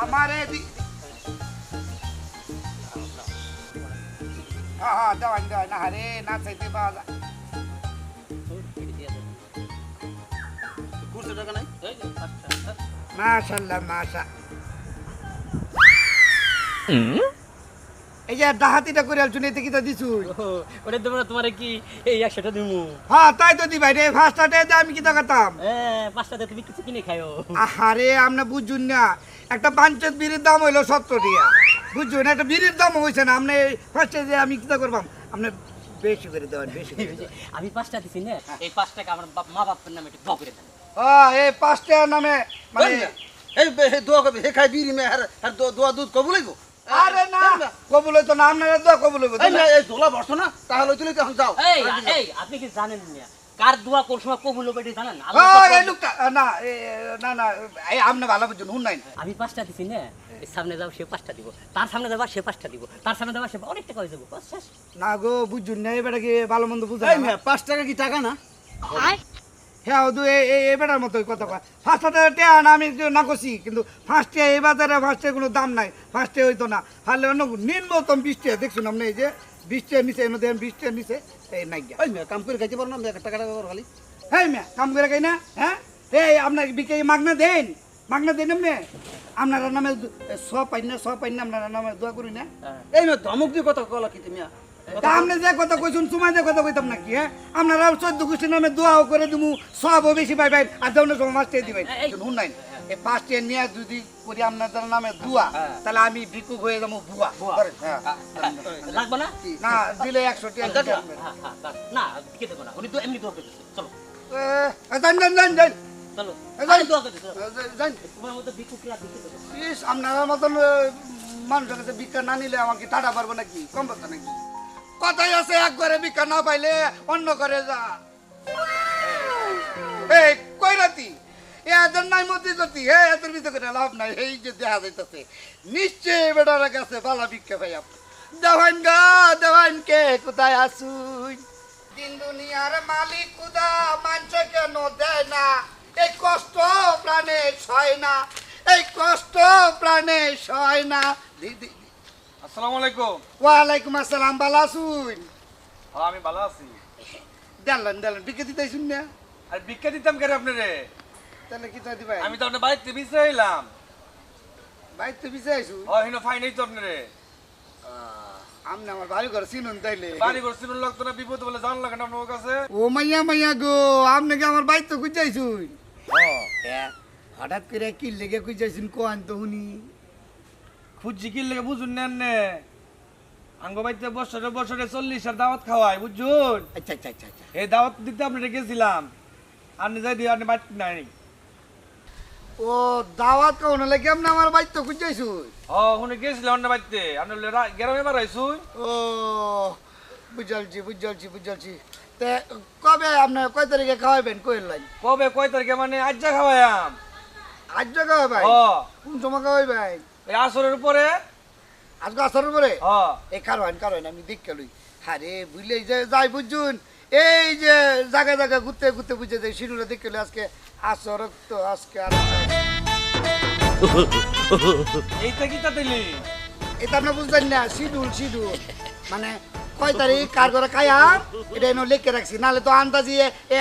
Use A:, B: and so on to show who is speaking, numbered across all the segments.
A: আমারে হ্যাঁ দেওয়ান দেওয়ান না রে না চাইতে পাওয়া যায়
B: টাকা নাই
A: মাশাআল্লাহ মাশা এই যে ডাহাতিটা করে আলছুন এতে কি তো দিছু
C: ওটা দেবো না তোমারে কি এই 100টা দিমু
A: হ্যাঁ তাই তো দি ভাই রে ফার্স্টটাতে দে আমি কি তো করতাম
C: হ্যাঁ 5টাতে তুমি কিছু কিনে খাইও
A: আহারে আপনি বুঝুন না একটা পাঞ্চেত বিড়ির দাম হইলো 70 টাকা বুঝুন একটা বিড়ির দাম হইছে না আপনি ফার্স্টে যে আমি কি তো করবাম আপনি বেশি করে দেবেন বেশি করে দেবেন।
C: আমি 5টা দিছি না এই 5 টাকা আমার মা বাপের নামে একটু করে দেন
A: এই 5 টাকা নামে মানে
B: এই দোয়া কবি হে খাই বিড়ি মে আর দোয়া দুধ কবুল হইব
A: আরে না কবুল হইতো না আপনারা দোয়া কবুল হইব
B: এই না এই দোলা বসো না তাহলে তুই এখন যাও
C: এই আপনি কি জানেন না কার দোয়া কোন সময় কবুল হবে এটা জানেন
A: এই লোকটা না না না এই আপনি ভালো বুঝুন হুন নাই
C: আমি 5টা দিছি না এই সামনে যাও সে 5টা দিব তার সামনে যাবা সে 5টা দিব তার সামনে যাবা সে অনেক টাকা হয়ে যাবে বাস শেষ
A: না গো বুঝুন না এবারে কি ভালো মন্দ বুঝাই
B: এই মে 5 টাকা কি টাকা না
A: হ্যাঁ ওদু এই বেটার মতোই কথা কয় ফার্স্টে টেয়া না আমি না করছি কিন্তু ফার্স্টে এই বাজারে ফার্স্টে কোনো দাম নাই ফার্স্টে হইতো না তাহলে অন্য নিম্নতম 20 টাকা দেখছুন আপনি এই যে 20 টাকা নিচে এনে দেন 20 টাকা নিচে এই নাই গিয়া
B: এই মে কাম করে খাইতে পারো না টাকা টাকা খালি
A: হ্যাঁ ম্যা কাম করে খাই না হ্যাঁ এই আপনার বিকে মাগনা দেন আপনি আপনার নামে সব পাই না আপনার নামে দোয়া করি না
B: এই মে ধমক দিয়ে কথা কলা কি তুমি
A: তা আপনি যে কথা কইছুন সময় যে কথা কইতাম নাকি হ্যাঁ আপনারা 14 গোষ্ঠীর নামে দোয়াও করে দিমু সবও বেশি পাইবেন আর যখন সময় মাস্টে দিবেন শুনুন নাই এই 5 টাকা নিয়ে যদি করি আপনাদের নামে দোয়া তাহলে আমি ভিক্ষুক হয়ে যাবো বুয়া হ্যাঁ
C: লাগবে না
A: না দিলে 100 টাকা
C: না দিকে দেবো না উনি তো এমনি দোয়া করতেছে চলো
A: যান
C: চলো
A: যাই।
C: দোয়া করতেছে
A: যান
C: তোমার মতো ভিক্ষুকরা দিকে দেবো
A: ইস আপনার মতন মানুষের কাছে ভিক্ষা না নিলে আমাকে টাটা পারবো নাকি কম পারতো নাকি কথাই আছে এক ঘরে ভিক্ষা না পাইলে অন্য ঘরে যা এই কই রাতি এদের নাই মতি গতি হে এদের ভিতরে করে লাভ নাই এই যে দেখা যাইতেছে নিশ্চয় বেটার কাছে বালা ভিক্ষা পাই দেওয়ান গা দেওয়ান কে কোথায় আসুন দিন দুনিয়ার মালিক কুদা মানছ কেন দেয় না এই কষ্ট প্রাণে সয় না এই কষ্ট প্রাণে সয় না দিদি
D: আসসালামু আলাইকুম
A: ওয়ালাইকুম আসসালাম ভালো আসুন
D: আমি ভালো আছি
A: দেন বিকে দিতে শুন না
D: আর ভিক্ষা দিতাম কেন আপনারে
A: তাহলে কি চাই দিবাই
D: আমি তো আপনার বাড়িতে বিছে এলাম
A: ভাই তো বিষয় আইসু
D: হিনো ফাইন এই তো আপনারে
A: আমনে আমার বাড়ি ঘর চিনুন তাইলে
D: বাড়ি করছি লাগতো না বিপদ বলে জান লাগে না আপনার কাছে
A: ও মাইয়া গো আপনি কি আমার বাইক তো খুঁজাইছুন হঠাৎ করে কি লেগে খুঁজাইছুন কোয়ান তো হুনি
D: খুঁজছি কি লেগে বুঝুন নেন নে আঙ্গ বাড়িতে বছরে বছরে 40 দাওয়াত খাওয়াই বুঝুন
A: আচ্ছা
D: এই দাওয়াত দিতে আপনারে গেছিলাম আপনি যাই দিয়ে আপনি বাড়ি নাই
A: ও দাওয়াত কোন লাগে আপনি আমার বাইক তো খুঁজাইছুন
D: শুনে গেছিলাম আপনার বাড়িতে আপনি গ্রামে বাড়াইছুন
A: ও বুঝালছি তে কবে আপনি কয় তারিখে খাওয়াবেন কইল লাইন
D: কবে কয় তারিখে মানে আজ খাওয়াইয়াম
A: আজ খাওয়াবেন কোন সময় খাওয়াবেন
D: এই আসরের উপরে
A: আজকে আসার পরে
D: হ
A: এই কারণ আমি দেখে লই আরে বুঝলে যাই বুঝুন এই যে জায়গা ঘুরতে বুঝে যাই শিডিউলে দেখে লই আজকে আসর তো আজকে আর
D: এইটা কি তাতেলি
A: এটা আপনি বুঝলেন না শিডিউল মানে কয় তারিখ কার ঘরে খাইয়া এটা এনে লিখে রাখছি নাহলে তো আন্দাজি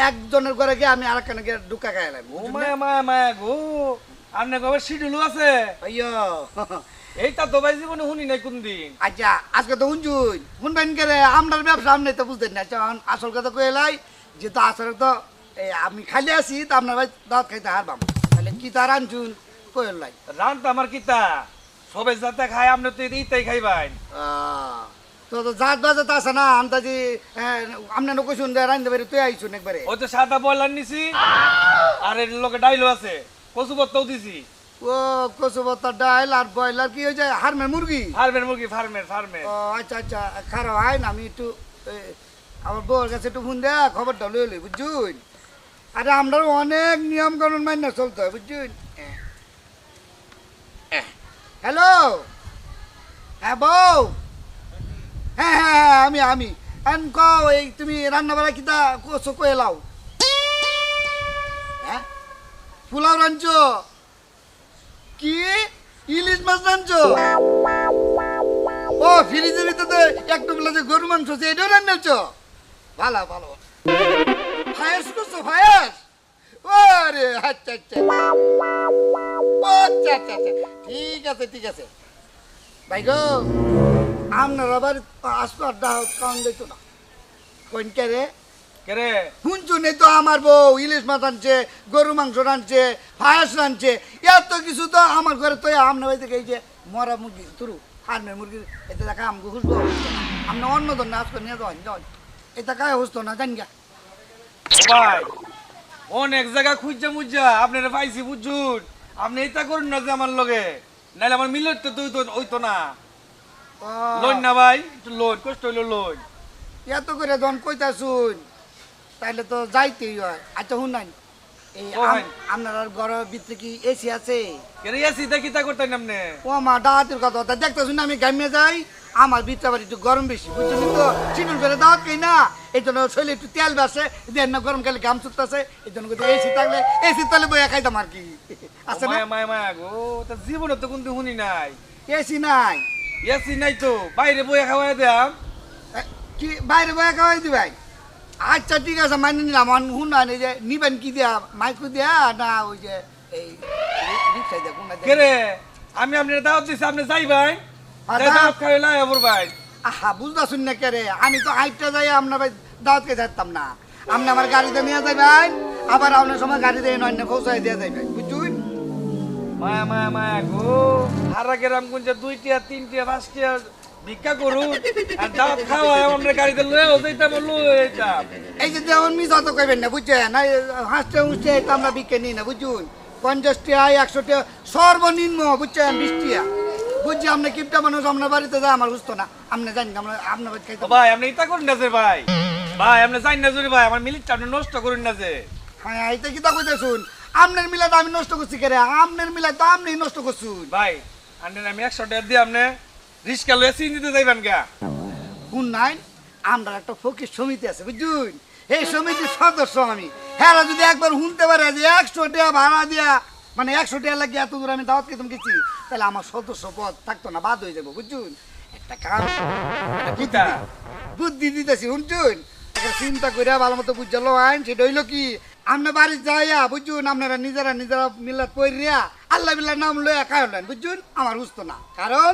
A: একজনের ঘরে গিয়ে আমি আর একখানে গিয়ে ঢুকা খাইলাম
D: ও মায়া গো আপনার কবে শিডিউল আছে
A: আইয়ো
D: এইটা তো ভাই জীবনে শুনি নাই কোনদিন
A: আচ্ছা আজকে তো শুনবেন কে রে আপনার ব্যবসা আপনি তো বুঝতেন না আচ্ছা আসল কথা কয়ে লাই যে তো আসলে তো আমি খালি আছি তো আপনার ভাই দাঁত খাইতে হারবাম তাহলে কি তার আনছুন কয়ে লাই
D: রানটা আমার কিতা সবে যাতে খায় আপনি তো এইটাই খাইবাই
A: তো জাত বাজাত আছে না আন্দাজি আপনি কইছুন রান্ধতে পারি তুই আইছুন একবারে
D: ওই তো সাদা বয়লার নিছি আর এর লোকে ডাইলও আছে কচু বত্তাও দিছি
A: ও কচু ভর্তা ডাল আর ব্রয়লার কি হয়ে যায় হারমের মুরগি
D: ফার্মের মুরগি ফার্মের
A: ও আচ্ছা খারাপ হয় না আমি একটু আমার বউর কাছে একটু ফোন দেয়া খবরটা লই বুঝছুন আরে আমরা অনেক নিয়ম কানুন মান্য চলতে হয় বুঝছুন হ্যালো হ্যাঁ বউ হ্যাঁ আমি এই তুমি রান্না বাড়া কিতা কোসো কয়ে লাও হ্যাঁ পোলাও রাঞ্চ কি ইলিশ মাছ রাঁধছো? ও ফ্রিজের ভিতরে একটু বেলা যে গরু মাংস আছে এটাও রান্নাছো? ভালো ভালো। ফায়াস করছো ফায়াস? ওরে আচ্ছা আচ্ছা আচ্ছা আচ্ছা আচ্ছা ঠিক আছে ঠিক আছে। ভাই গো আপনার আবার আসতো আড্ডা কাউন্ট দিত না কোন কে রে?
D: কে রে?
A: শুনছুনি তো আমার বউ ইলিশ মাছ রাঁধছে, গরু মাংস রাঁধছে, পায়াস রাঁধছে, এত কিছু তো আমার ঘরে তো আপনার বাড়ি থেকে এই যে মরা মুরগি তুরু ফার্মের মুরগি এতে দেখা আমাকে খুঁজবো আপনার অন্য ধরনের আজকে নিয়ে যাওয়ান যাওয়ান এটা কায় বুঝতো না জানি গা।
D: ভাই অনেক জায়গা খুঁজা মুজা আপনারা পাইছি বুঝুন, আপনি এটা করুন না যে আমার লগে, নাহলে আমার মিলত তো ওইতো না। লোন না ভাই, একটু লোন কষ্ট হইলো লোন।
A: এত করে জন কইতা শুন তাইলে তো যাইতেই হয়। আচ্ছা শুনাই এই
D: ও ভাই।
A: আপনার ঘরের ভিতরে কি এসি আছে?
D: কেন এসি দেখি তা করতেন আপনি?
A: ও মা দাওয়াতের কথা দেখতে শুনে আমি গামিয়ে যাই, আমার ভিতরে আবার একটু গরম বেশি বুঝছেন তো, চিনুন করে দাওয়াত খাই না এই জন্য শরীরে একটু তেল বাসে দেন না গরম কালে ঘাম চুকতেছে এই জন্য এসি থাকলে এসি তাহলে বইয়া খাইতাম আর কি আছে না?
D: মায়া মায়া মায়া গো, তা জীবনে তো কিন্তু শুনি নাই
A: এসি নাই?
D: এসি নাই তো, বাইরে বইয়া খাওয়াই দেয়াম।
A: কি বাইরে বইয়া খাওয়াই দি ভাই? আচ্ছা ঠিক আছে মানি নিলাম। শুনান এই যে নিবেন কি দিয়া মাইকু দিয়া না ওই যে এই রিক্সা দিয়া কোনটা
D: কে রে? আমি আপনার দাওয়াত দিছি, আপনি যাই ভাই দাওয়াত খাই লাই আবার ভাই।
A: আহা বুঝতে শুন না কে রে, আমি তো হাইটটা যাই আপনার ভাই দাওয়াতকে যাইতাম না, আপনি আমার গাড়িতে নিয়ে যাবেন আবার আপনার সময় গাড়িতে অন্য পৌঁছাই দিয়ে যাবেন বুঝুন।
D: মায়া মায়া মায়া গো, হারা গেরাম গুঞ্জা 2টিয়া 3টিয়া 5টিয়া ভিক্ষা করুন আর দাওয়াত খাওয়াই আমরা গাড়িতে লয়ে যাইতাম লইতাম।
A: এই যে যেমন মিশা তো কইবেন না বুঝছেন, হাসতে উঠছে এটা আমরা বিকে নিই না বুঝুন। 50 টাকা 100 টাকা সর্বনিম্ন বুঝছেন 20 টাকা বুঝছি। আপনি কিপটা মানুষ আপনার বাড়িতে যায় আমার বুঝতো না, আপনি জানি আমরা আপনার বাড়ি খাইতে।
D: ও ভাই আপনি এটা করুন না যে ভাই, ভাই আপনি যাই না জুরি ভাই, আমার মিলিটটা আপনি নষ্ট করুন না যে।
A: হ্যাঁ এইটা কি তা কইতে শুন, আপনার মিলাতে আমি নষ্ট করছি কে রে? আপনার মিলাই তো আপনি নষ্ট করছুন।
D: ভাই আন্ডেন আমি 100 টাকা দিয়ে আপনি রিস্কা লয়ে চিনি দিতে যাইবেন গা।
A: কোন নাই আমরা একটা ফকির সমিতি আছে বুঝুন, এই সমিতির সদস্য আমি। হ্যাঁ যদি একবার শুনতে পারে যে 100 টাকা ভাড়া দিয়া মানে 100 টাকা লাগিয়ে এত দূর আমি দাওয়াত খেতাম গেছি তাহলে আমার সদস্য পদ থাকতো না, বাদ হয়ে যাবো বুঝুন। একটা কাম
D: কিতা
A: বুদ্ধি দিতেছি শুনছুন, একটা চিন্তা করে ভালো মতো বুঝলো আইন সেটা হইলো কি আপনার বাড়ি যাইয়া বুঝুন আপনারা নিজেরা নিজেরা মিলাদ পড়িয়া আল্লাহ বিল্লাহ নাম লইয়া খাইলেন বুঝুন। আমার বুঝতো না কারণ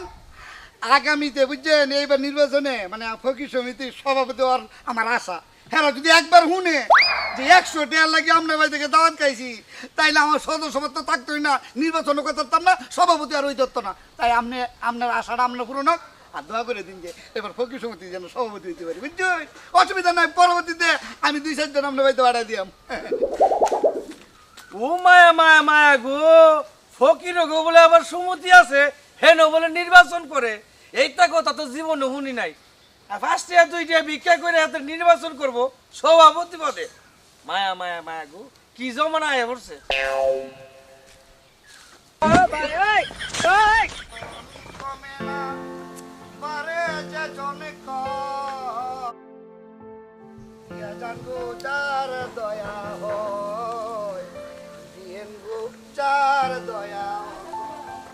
A: আগামীতে বুঝছেন এইবার নির্বাচনে মানে ফকির সমিতির সভাপতি হওয়ার আমার আশা। হ্যাঁ যদি একবার শুনে যে 100 টাকা লাগে আপনার বাড়ি থেকে দাওয়াত খাইছি তাইলে আমার সদস্য তো থাকতোই না, নির্বাচনও করতাম না, সভাপতি আর ওই ধরতো না। তাই আপনি আপনার আশাটা আপনার পূরণ হোক আর দোয়া করে দিন যে এবার ফকির সমিতি যেন সভাপতি হইতে পারি বুঝছেন। অসুবিধা নাই, পরবর্তীতে আমি 2-4 জন আপনার বাড়িতে বাড়াই দিয়াম।
D: ও মায়া মায়া মায়া গো, ফকির গো বলে আবার সুমতি আছে, হেন বলে নির্বাচন করে, এইটা কথা তো জীবনে শুনি নাই। আর 5টিয়া 2টিয়া ভিক্ষা করে হাতে নির্বাচন করব সভাপতি পদে। মায়া মায়া মায়া গো, কি জমানা আয়া পড়ছে।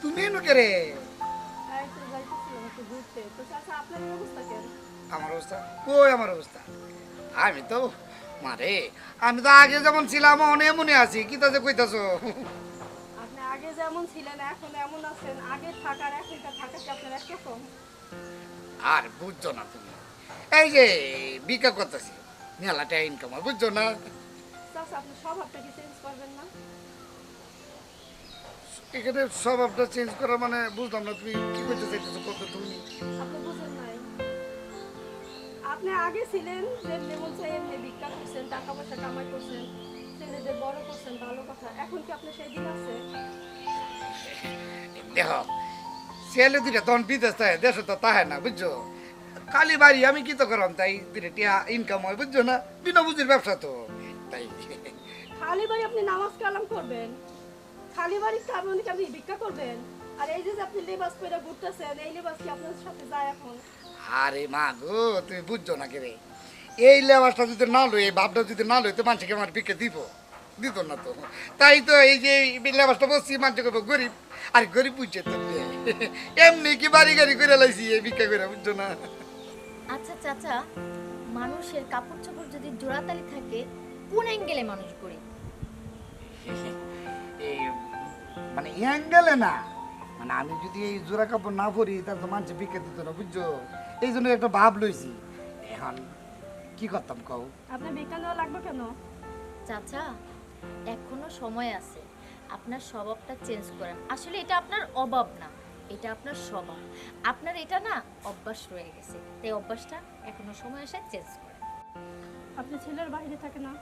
A: তুমি কে রে? আমার অবস্থা কই? আমার অবস্থা আমি তো মারে আমি তো আগে যেমন ছিলাম অনেক মনে আছি কি তাতে কইতাছো?
E: আপনি আগে যেমন ছিলেন এখন এমন আছেন, আগে থাকার এখনকার থাকা কি আপনার একরকম?
A: আর বুঝছো না তুমি, এই যে বিকা করতেছি মেলাটা ইনকাম বুঝছো না?
E: চাচা আপনি স্বভাবটা কি চেঞ্জ করবেন না?
A: এখানে স্বভাবটা চেঞ্জ করা মানে বুঝলাম না তুমি কি করতে চাইতেছো কত তুমি?
E: আপনি বুঝেন নাই, আপনি আগে ছিলেন যেমনি মন চাই এমনি ভিক্ষা করছেন, টাকা পয়সা কামাই করছেন, ছেলেদের বড় করছেন, ভালো কথা। এখন কি আপনি সেই দিন আছে?
A: দেখো ছেলে দুইটা তখন বিদেশ থাকে দেশে তো তাহে না বুঝছো। কালি বাড়ি আমি কি তো করাম তাই দুইটা টিয়া ইনকাম হয় বুঝছো না, বিনা বুঝির ব্যবসা তো তাই।
E: খালি বাড়ি আপনি নামাজ কালাম করবেন, খালি বাড়ি কারণে কি আপনি ভিক্ষা করবেন? আর এই যে আপনি লেবাস পরে ঘুরতেছেন, এই লেবাস কি আপনার সাথে যায় এখন?
A: আরে মা গো তুমি বুঝছো না কে রে, এই লেবাসটা যদি না লই এই ভাবটা যদি না লই তো মানুষকে আমার বিকে দিব দিত না তো। তাই তো এই যে লেবাসটা বসছি মানুষ করবো গরিব, আর গরিব বুঝছে তো এমনি কি বাড়ি গাড়ি করে লাইছি এই ভিক্ষা করে, বুঝছো না?
F: আচ্ছা চাচা, মানুষের কাপড় চোপড় যদি জোড়াতালি থাকে কোন অ্যাঙ্গেলে মানুষ গরিব?
A: এই মানে অ্যাঙ্গেলে না, মানে আমি যদি এই জোড়া কাপড় না পরি তাহলে তো মানুষ ভিক্ষা দিত না, বুঝছো? এই জন্য একটা ভাব লইছি। এখন কি করতাম কও?
E: আপনার ভিক্ষা দেওয়া লাগবে কেন?
F: চাচা, এখনো সময় আছে আপনার স্বভাবটা চেঞ্জ করার। আসলে এটা আপনার অভাব না, এটা আপনার স্বভাব। আপনার এটা না অভ্যাস রয়ে গেছে, তাই অভ্যাসটা এখনো সময় আসে চেঞ্জ করেন।
E: আপনি ছেলের বাইরে থাকে না?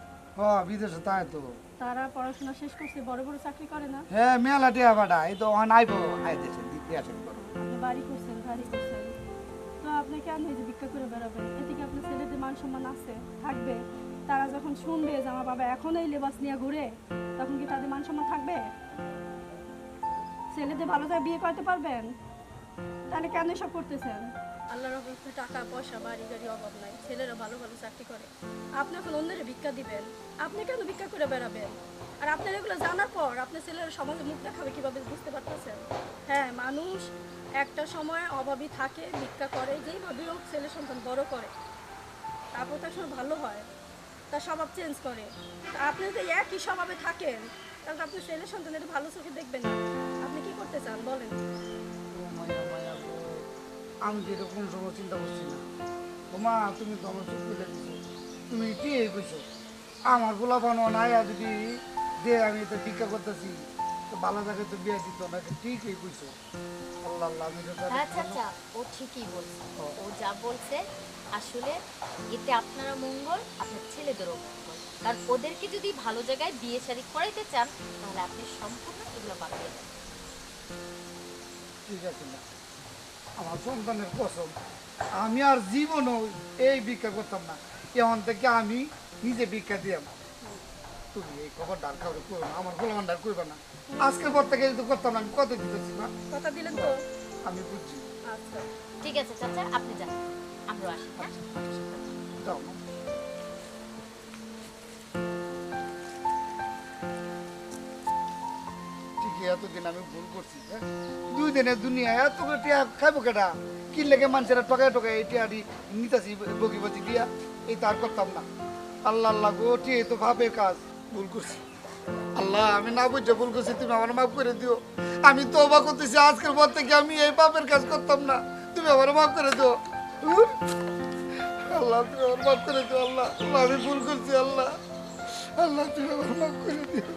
A: বিদেশে তাই তো।
E: তারা পড়াশোনা শেষ করছে, বড় বড় চাকরি করে না?
A: হ্যাঁ মেলা টিয়া বাটা, এই তো আইব আইতেছে দিতে আসেন।
E: আপনি বাড়ি করছেন, গাড়ি করছেন, তো আপনি কেন এই যে ভিক্ষা করে বেড়াবেন? এতে কি আপনার ছেলেদের মান সম্মান আছে, থাকবে? তারা যখন শুনবে যে আমার বাবা এখন এই লেবাস নিয়ে ঘুরে, তখন কি তাদের মান সম্মান থাকবে? ছেলেদের ভালো করে বিয়ে করতে পারবেন? তাহলে কেন এসব করতেছেন? আল্লাহর রহমতে টাকা পয়সা বাড়ি গাড়ি অভাব নাই, ছেলেরা ভালো ভালো চাকরি করে। আপনি এখন অন্যের ভিক্ষা দিবেন? আপনি কেন ভিক্ষা করে বেড়াবেন? আর আপনার এগুলো জানার পর আপনার ছেলেরা সমাজে মুখ দেখাবে কিভাবে, বুঝতে পারতেছেন? হ্যাঁ, মানুষ একটা সময় অভাবী থাকে, ভিক্ষা করে, যেইভাবে হোক ছেলে সন্তান বড় করে, তারপর তার সময় ভালো হয়, তার স্বভাব চেঞ্জ করে। তা আপনি যদি একই স্বভাবে থাকেন তাহলে আপনার ছেলে সন্তান এটা ভালো চোখে দেখবে না। আপনি কি করতে চান বলেন?
A: আমি তো এটা কোনো সময় চিন্তা করছি না। তোমা তুমি তো আমার চুপ করে দিছো, তুমি কি কইছো? আমার গোলা বানো নাই, আর যদি দে আমি তো ভিক্ষা করতেছি তো ভালো জায়গায় তো বিয়ে দিত না, ঠিকই কইছো। আল্লাহ আল্লাহ, আমি তো জানি
F: আচ্ছা আচ্ছা, ও ঠিকই বলছে। ও যা বলছে আসলে এতে আপনারা মঙ্গল, আপনার ছেলেদেরও মঙ্গল। কারণ ওদেরকে যদি ভালো জায়গায় বিয়ে শাদী করাইতে চান তাহলে আপনি সম্পূর্ণ এগুলো বাদ দিয়ে দেন।
A: ঠিক আছে না, আমার সন্তানের কসম, আমি আর জীবনও এই ভিক্ষা করতাম না। এখন থেকে আমি নিজে ভিক্ষা দিয়াম। তুমি এই খবর ডাল খাওয়া করো না, আমার গোলা ডাল করবে না। আজকের পর থেকে যদি করতাম না, আমি কত দিতেছি না,
E: কথা দিলেন তো?
A: আমি বুঝছি।
E: আচ্ছা,
F: ঠিক আছে চাচা, আপনি যান, আমরা আসি। হ্যাঁ,
A: দাও না। ঠিকই, এতদিন আমি ভুল করছি। হ্যাঁ, 2 দিনের দুনিয়া এত করে টিয়া খাইবো কেটা? কি লেগে মানুষেরা টকায় টকায় এই টিয়াটি নিতেছি বকি বকি দিয়া, এই তার করতাম না। আল্লাহ আল্লাহ গো, টিয়ে তো ভাবের কাজ, ভুল করছি। আল্লাহ, আমি না বুঝে ভুল করছি, তুমি আমার মাফ করে দিও। আমি তওবা করতেছি, আজকের পর থেকে আমি এই পাপের কাজ করতাম না, তুমি আমার মাফ করে দিও। আল্লাহ, তুমি আমার মাফ করে দিও। আল্লাহ আল্লাহ, আমি ভুল করছি। আল্লাহ আল্লাহ, তুমি আমার মাফ করে দিও।